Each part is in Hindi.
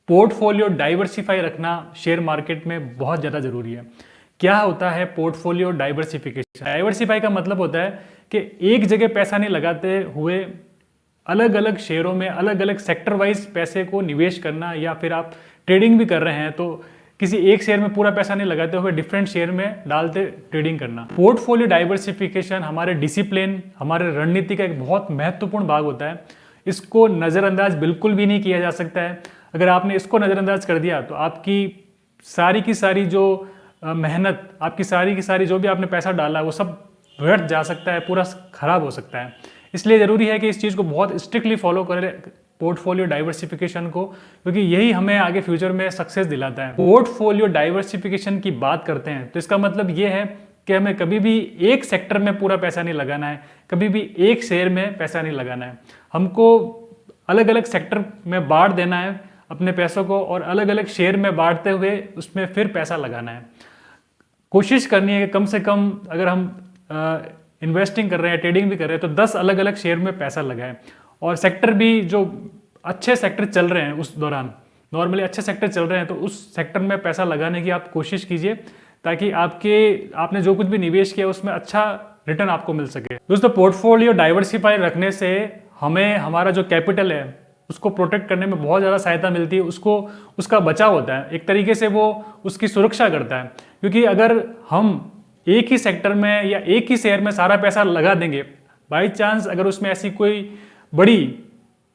पोर्टफोलियो डाइवर्सिफाई रखना शेयर मार्केट में बहुत ज़्यादा ज़रूरी है। क्या होता है पोर्टफोलियो डाइवर्सिफिकेशन? डाइवर्सिफाई का मतलब होता है कि एक जगह पैसा नहीं लगाते हुए अलग अलग शेयरों में अलग अलग सेक्टर वाइज पैसे को निवेश करना, या फिर आप ट्रेडिंग भी कर रहे हैं तो किसी एक शेयर में पूरा पैसा नहीं लगाते हुए डिफरेंट शेयर में डालते ट्रेडिंग करना। पोर्टफोलियो डाइवर्सिफिकेशन हमारे डिसिप्लिन, हमारे रणनीति का एक बहुत महत्वपूर्ण भाग होता है। इसको नज़रअंदाज बिल्कुल भी नहीं किया जा सकता है। अगर आपने इसको नज़रअंदाज कर दिया तो आपकी सारी की सारी जो मेहनत, आपकी सारी की सारी जो भी आपने पैसा डाला वो सब व्यर्थ जा सकता है, पूरा खराब हो सकता है। इसलिए ज़रूरी है कि इस चीज़ को बहुत स्ट्रिक्टली फॉलो करें, पोर्टफोलियो डाइवर्सिफिकेशन को, क्योंकि यही हमें आगे फ्यूचर में सक्सेस दिलाता है। पोर्टफोलियो डाइवर्सिफिकेशन की बात करते हैं तो इसका मतलब ये है कि हमें कभी भी एक सेक्टर में पूरा पैसा नहीं लगाना है, कभी भी एक शेयर में पैसा नहीं लगाना है। हमको अलग अलग सेक्टर में बांट देना है अपने पैसों को, और अलग अलग शेयर में बांटते हुए उसमें फिर पैसा लगाना है। कोशिश करनी है कि कम से कम अगर हम इन्वेस्टिंग कर रहे हैं, ट्रेडिंग भी कर रहे हैं, तो 10 अलग अलग शेयर में पैसा लगाएं। और सेक्टर भी जो अच्छे सेक्टर चल रहे हैं उस दौरान, नॉर्मली अच्छे सेक्टर चल रहे हैं तो उस सेक्टर में पैसा लगाने की आप कोशिश कीजिए, ताकि आपने जो कुछ भी निवेश किया उसमें अच्छा रिटर्न आपको मिल सके। दोस्तों, पोर्टफोलियो डाइवर्सिफाई रखने से हमें हमारा जो कैपिटल है उसको प्रोटेक्ट करने में बहुत ज़्यादा सहायता मिलती है। उसका बचाव होता है, एक तरीके से वो उसकी सुरक्षा करता है। क्योंकि अगर हम एक ही सेक्टर में या एक ही शेयर में सारा पैसा लगा देंगे, बाई चांस अगर उसमें ऐसी कोई बड़ी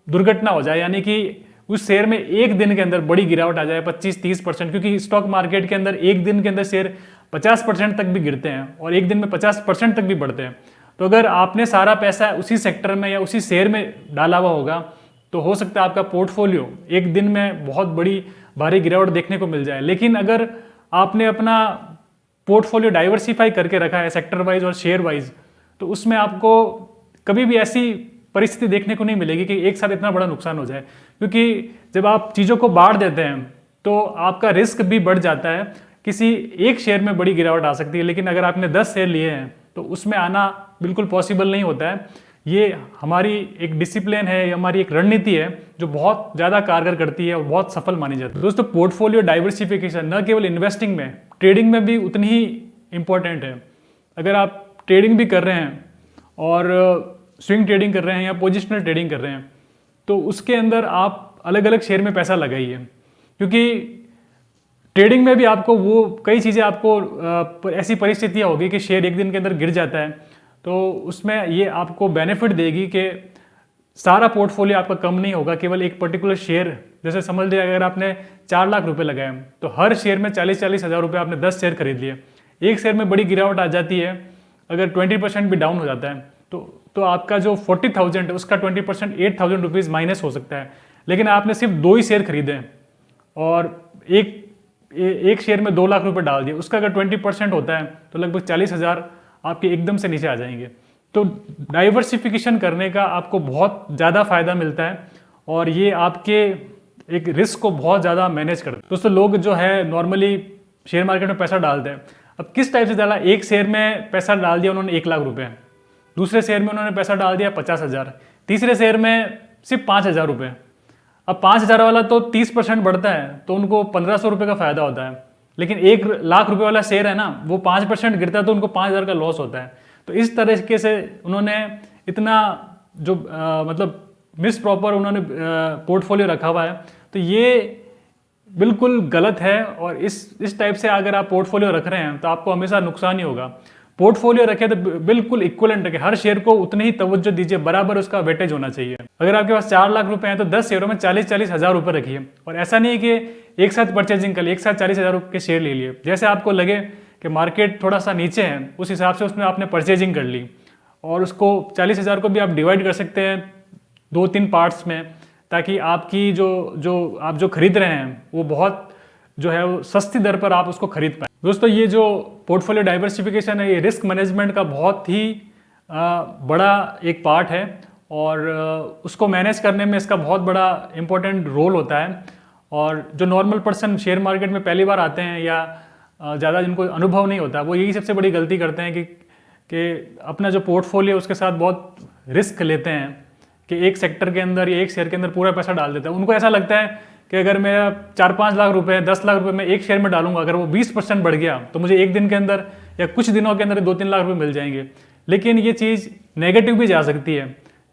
दुर्घटना हो जाए, यानी कि उस शेयर में एक दिन के अंदर बड़ी गिरावट आ जाए 25-30%, क्योंकि स्टॉक मार्केट के अंदर एक दिन के अंदर शेयर 50% तक भी गिरते हैं और एक दिन में 50% तक भी बढ़ते हैं। तो अगर आपने सारा पैसा उसी सेक्टर में या उसी शेयर में डाला हुआ होगा तो हो सकता है आपका पोर्टफोलियो एक दिन में बहुत बड़ी भारी गिरावट देखने को मिल जाए। लेकिन अगर आपने अपना पोर्टफोलियो डाइवर्सिफाई करके रखा है सेक्टर वाइज और शेयर वाइज, तो उसमें आपको कभी भी ऐसी परिस्थिति देखने को नहीं मिलेगी कि एक साथ इतना बड़ा नुकसान हो जाए। क्योंकि जब आप चीज़ों को बांट देते हैं तो आपका रिस्क भी बढ़ जाता है। किसी एक शेयर में बड़ी गिरावट आ सकती है, लेकिन अगर आपने 10 शेयर लिए हैं तो उसमें आना बिल्कुल पॉसिबल नहीं होता है। ये हमारी एक डिसिप्लिन है, ये हमारी एक रणनीति है जो बहुत ज़्यादा कारगर करती है और बहुत सफल मानी जाती है। दोस्तों, पोर्टफोलियो डाइवर्सिफिकेशन न केवल इन्वेस्टिंग में, ट्रेडिंग में भी उतनी ही इम्पोर्टेंट है। अगर आप ट्रेडिंग भी कर रहे हैं और स्विंग ट्रेडिंग कर रहे हैं या पोजिशनल ट्रेडिंग कर रहे हैं, तो उसके अंदर आप अलग अलग शेयर में पैसा लगाइए। क्योंकि ट्रेडिंग में भी आपको वो कई चीज़ें, आपको ऐसी परिस्थितियाँ होगी कि शेयर एक दिन के अंदर गिर जाता है, तो उसमें ये आपको बेनिफिट देगी कि सारा पोर्टफोलियो आपका कम नहीं होगा केवल एक पर्टिकुलर शेयर। जैसे समझ लिया अगर आपने 4 लाख रुपए लगाए तो हर शेयर में 40-40 हज़ार रुपये आपने 10 शेयर खरीद लिए। एक शेयर में बड़ी गिरावट आ जाती है, अगर 20% भी डाउन हो जाता है तो आपका जो 40,000 है उसका 20% 8,000 रुपीज़ माइनस हो सकता है। लेकिन आपने सिर्फ 2 ही शेयर खरीदे और एक शेयर में 2 लाख रुपए डाल दिए, उसका अगर 20% होता है तो लगभग 40,000 आपके एकदम से नीचे आ जाएंगे। तो डाइवर्सिफिकेशन करने का आपको बहुत ज़्यादा फायदा मिलता है और ये आपके एक रिस्क को बहुत ज़्यादा मैनेज करता है। दोस्तों, लोग जो है नॉर्मली शेयर मार्केट में पैसा डालते हैं। अब किस टाइप से डाला? एक शेयर में पैसा डाल दिया उन्होंने 1 लाख रुपए, दूसरे शेयर में उन्होंने पैसा डाल दिया 50,000, तीसरे शेयर में सिर्फ 5,000 रुपये। अब 5,000 वाला तो 30% बढ़ता है तो उनको 1,500 रुपये का फायदा होता है। लेकिन 1 लाख रुपए वाला शेयर है ना, वो 5% गिरता है तो उनको 5,000 का लॉस होता है। तो इस तरीके से उन्होंने इतना जो मतलब मिस प्रॉपर उन्होंने पोर्टफोलियो रखा हुआ है, तो ये बिल्कुल गलत है। और इस टाइप से अगर आप पोर्टफोलियो रख रहे हैं तो आपको हमेशा नुकसान ही होगा। पोर्टफोलियो रखे तो बिल्कुल इक्वलेंट रखे, हर शेयर को उतनी ही तवज्जो दीजिए, बराबर उसका वेटेज होना चाहिए। अगर आपके पास 4 लाख रुपए हैं तो 10 शेयरों में 40-40 हज़ार रुपये रखिए। और ऐसा नहीं है कि एक साथ परचेजिंग कर लिए, एक साथ 40,000 के शेयर ले लिए। जैसे आपको लगे कि मार्केट थोड़ा सा नीचे है उस हिसाब से उसमें आपने परचेजिंग कर ली, और उसको 40,000 को भी आप डिवाइड कर सकते हैं 2-3 पार्ट्स में, ताकि आपकी आप जो खरीद रहे हैं वो बहुत जो है वो सस्ती दर पर आप उसको खरीद पाए। दोस्तों, ये जो पोर्टफोलियो डाइवर्सिफिकेशन है ये रिस्क मैनेजमेंट का बहुत ही बड़ा एक पार्ट है, और उसको मैनेज करने में इसका बहुत बड़ा इम्पोर्टेंट रोल होता है। और जो नॉर्मल पर्सन शेयर मार्केट में पहली बार आते हैं या ज़्यादा जिनको अनुभव नहीं होता, वो यही सबसे बड़ी गलती करते हैं कि अपना जो पोर्टफोलियो उसके साथ बहुत रिस्क लेते हैं कि एक सेक्टर के अंदर या एक शेयर के अंदर पूरा पैसा डाल देते हैं। उनको ऐसा लगता है कि अगर मेरा 4-5 लाख रुपए 10 लाख रुपए मैं एक शेयर में डालूंगा, अगर वो 20% बढ़ गया तो मुझे एक दिन के अंदर या कुछ दिनों के अंदर 2-3 लाख रुपए मिल जाएंगे। लेकिन ये चीज़ नेगेटिव भी जा सकती है,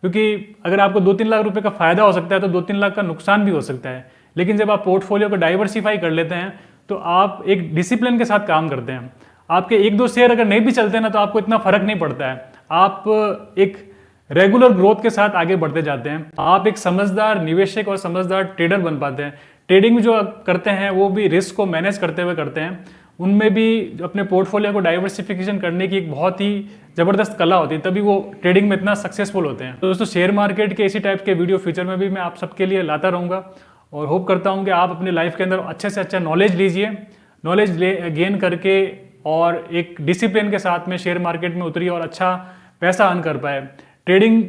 क्योंकि अगर आपको 2-3 लाख रुपए का फायदा हो सकता है तो 2-3 लाख का नुकसान भी हो सकता है। लेकिन जब आप पोर्टफोलियो को डाइवर्सिफाई कर लेते हैं तो आप एक डिसिप्लिन के साथ काम करते हैं। आपके 1-2 शेयर अगर नहीं भी चलते ना तो आपको इतना फर्क नहीं पड़ता है, आप एक रेगुलर ग्रोथ के साथ आगे बढ़ते जाते हैं। आप एक समझदार निवेशक और समझदार ट्रेडर बन पाते हैं। ट्रेडिंग जो करते हैं वो भी रिस्क को मैनेज करते हुए करते हैं, उनमें भी अपने पोर्टफोलियो को डाइवर्सिफिकेशन करने की एक बहुत ही ज़बरदस्त कला होती है, तभी वो ट्रेडिंग में इतना सक्सेसफुल होते हैं। तो दोस्तों, शेयर मार्केट के इसी टाइप के वीडियो फ्यूचर में भी मैं आप सबके लिए लाता रहूँगा और होप करता हूँ कि आप अपनी लाइफ के अंदर अच्छे से अच्छा नॉलेज लीजिए, नॉलेज गेन करके और एक डिसिप्लिन के साथ में शेयर मार्केट में उतरिए और अच्छा पैसा अर्न कर पाए। ट्रेडिंग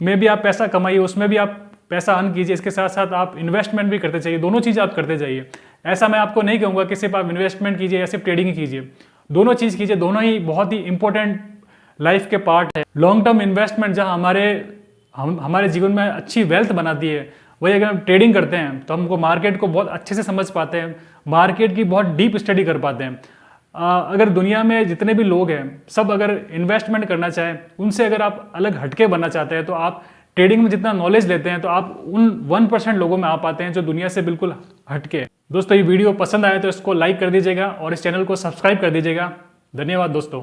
में भी आप पैसा कमाइए, उसमें भी आप पैसा अर्न कीजिए, इसके साथ साथ आप इन्वेस्टमेंट भी करते चाहिए। दोनों चीज़ आप करते जाइए। ऐसा मैं आपको नहीं कहूँगा कि सिर्फ आप इन्वेस्टमेंट कीजिए या सिर्फ ट्रेडिंग ही कीजिए, दोनों चीज़ कीजिए। दोनों ही बहुत ही इंपॉर्टेंट लाइफ के पार्ट है। लॉन्ग टर्म इन्वेस्टमेंट जहाँ हमारे जीवन में अच्छी वेल्थ बनाती है, वही अगर हम ट्रेडिंग करते हैं तो हमको मार्केट को बहुत अच्छे से समझ पाते हैं, मार्केट की बहुत डीप स्टडी कर पाते हैं। अगर दुनिया में जितने भी लोग हैं सब अगर इन्वेस्टमेंट करना चाहें, उनसे अगर आप अलग हटके बनना चाहते हैं तो आप ट्रेडिंग में जितना नॉलेज लेते हैं तो आप उन 1% लोगों में आ पाते हैं जो दुनिया से बिल्कुल हटके। दोस्तों, ये वीडियो पसंद आए तो इसको लाइक कर दीजिएगा और इस चैनल को सब्सक्राइब कर दीजिएगा। धन्यवाद दोस्तों।